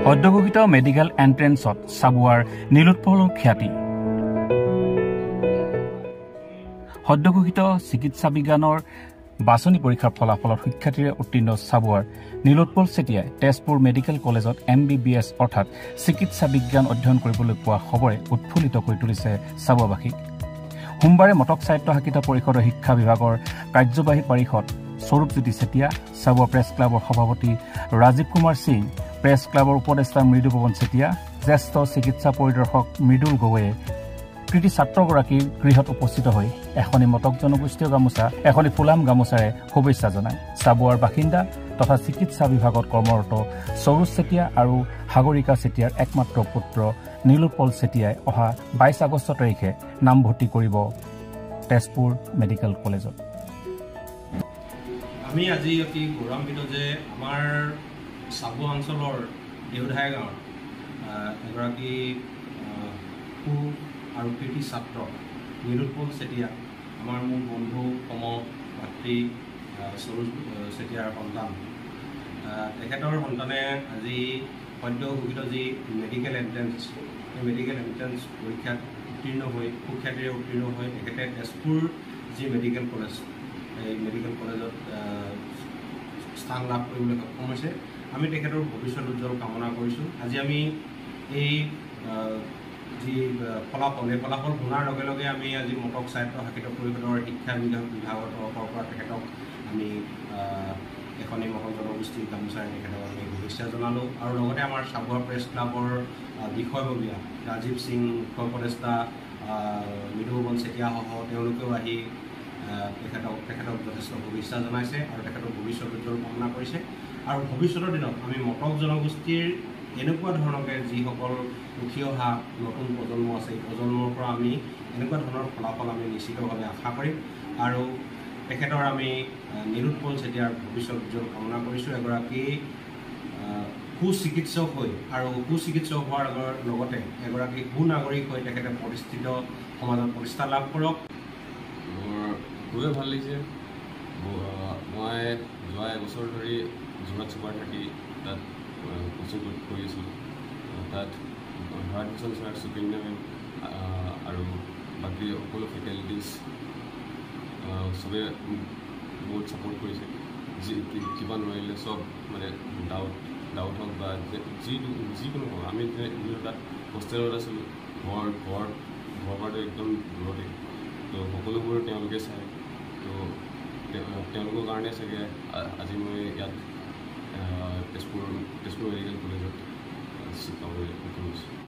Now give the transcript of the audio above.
সদ্যঘোষিত medical এন্ট্ৰেন্সত চাবুৱাৰ নীলোৎপলৰ খ্যাতি। সদ্যঘোষিত চিকিৎসা বিজ্ঞানৰ বাছনি পৰীক্ষাৰ ফলাফলত শিক্ষাৰ্থীৰে উত্তীৰ্ণ চাবুৱাৰ নীলোৎপল চেতিয়াই তেজপুৰ মেডিকেল কলেজত MBBS অৰ্থাৎ চিকিৎসা বিজ্ঞান অধ্যয়ন কৰিবলৈ পোৱা খবৰে উৎফুল্লিত কৰি তুলিছে চাবুৱাবাসীক। সোমবাৰে মটক স্বায়ত্ত শাসিত পৰিষদৰ শিক্ষা বিভাগৰ কাৰ্যবাহী পাৰিষদ স্বৰূপজ্যোতি চেতিয়া, চাবুৱা প্ৰেছ ক্লাবৰ সভাপতি ৰাজীৱ কুমাৰ সিং, প্ৰেছ ক্লাবৰ উপদেষ্টা মৃদুপৱন চেতিয়া, জ্যেষ্ঠ চিকিৎসা পৰিদৰ্শক মৃদুল গগৈয়ে কৃতি ছাত্ৰগৰাকীৰ গৃহত উপস্থিত হৈ এখনি মটক জনগোষ্ঠীয় গামোচা, এখনি ফুলাম গামোচাৰে শুভেচ্ছা জনায়। চাবুৱাৰ বাসিন্দা তথা চিকিৎসা বিভাগত কৰ্মৰত সৌৰজ চেতিয়া আৰু সাগৰিকা চেতিয়াৰ একমাত্ৰ পুত্ৰ নীলোৎপল চেতিয়াই অহা 22 আগষ্ট তাৰিখে নামভৰ্তি কৰিব তেজপুৰ মেডিকেল কলেজত। আমি আজি অতি গৌৰৱান্বিত যে আমাৰ চাবুৱা অঞ্চলৰ দেওধাই গাঁৱৰ এগৰাকী সু আৰু কৃতি ছাত্ৰ নীলোৎপল চেতিয়া, আমাৰ মোৰ বন্ধু সম ভাতৃ সৌৰজ চেতিয়াৰ সন্তান। তেখেতৰ সন্তানে আজি সদ্য ঘোষিত যি মেডিকেল এণ্ট্ৰেন্স, সেই মেডিকেল এণ্ট্ৰেন্স পৰীক্ষাত উত্তীৰ্ণ হৈ সুখ্যাতিৰে উত্তীৰ্ণ হৈ তেখেতে তেজপুৰ যি মেডিকেল কলেজ, এই মেডিকেল কলেজত স্থান লাভ কৰিবলৈ সক্ষম হৈছে। আমি তেখেতৰ ভৱিষ্যত উজ্জ্বল কামনা কৰিছোঁ। আজি আমি এই যি ফলাফল, এই ফলাফল শুনাৰ লগে লগে আমি আজি মটক স্বায়ত্ত শাসিত পৰিষদৰ শিক্ষা বিভাগৰ তৰফৰ পৰা তেখেতক আমি এখনি মটক জনগোষ্ঠীৰ গামোচাৰে তেখেতক আমি শুভেচ্ছা জনালোঁ। আৰু লগতে আমাৰ চাবুৱা প্ৰেছ ক্লাবৰ বিষয়ববীয়া ৰাজীৱ সিং, মুখ্য উপদেষ্টা মৃদুপৱন চেতিয়াসহ তেওঁলোকেও আহি তেখেতক যথেষ্ট শুভেচ্ছা জনাইছে আৰু তেখেতক ভৱিষ্যত উজ্জ্বল কামনা কৰিছে। আৰু ভৱিষ্যতৰ দিনত আমি মটক জনগোষ্ঠীৰ এনেকুৱা ধৰণকে যিসকল উঠি অহা নতুন প্ৰজন্ম আছে, এই প্ৰজন্মৰ পৰা আমি এনেকুৱা ধৰণৰ ফলাফল আমি নিশ্চিতভাৱে আশা কৰিম। আৰু তেখেতৰ আমি নীলোৎপল চেতিয়াৰ ভৱিষ্যত উজ্জ্বল কামনা কৰিছোঁ। এগৰাকী সুচিকিৎসক হৈ আৰু সুচিকিৎসক হোৱাৰ লগতে এগৰাকী সুনাগৰিক হৈ তেখেতে প্ৰতিষ্ঠিত সমাজত প্ৰতিষ্ঠা লাভ কৰক। মোৰ খুবেই ভাল লাগিছে। মই যোৱা এবছৰ ধৰি যোৰহাট ছুপাৰ 30 তাত কোচিং কৰি আছিলোঁ। তাত ভাৰত ভূষণ ছাৰ, সুকন্যা মেম আৰু বাকী সকলো ফেকাল্টিজ চবে বহুত ছাপোৰ্ট কৰিছে। কিবা নোৱাৰিলে চব মানে ডাউট হওক বা যিকোনো হওক, আমি তাত হোষ্টেলত আছিলোঁ, ঘৰ পৰাটো একদম দূৰতে, তো সকলোবোৰ তেওঁলোকে চায়। তো তেওঁলোকৰ কাৰণে চাগে আজি মই ইয়াত তেজপুৰ মেডিকেল কলেজত শিকাবলৈ সক্ষম হৈছোঁ।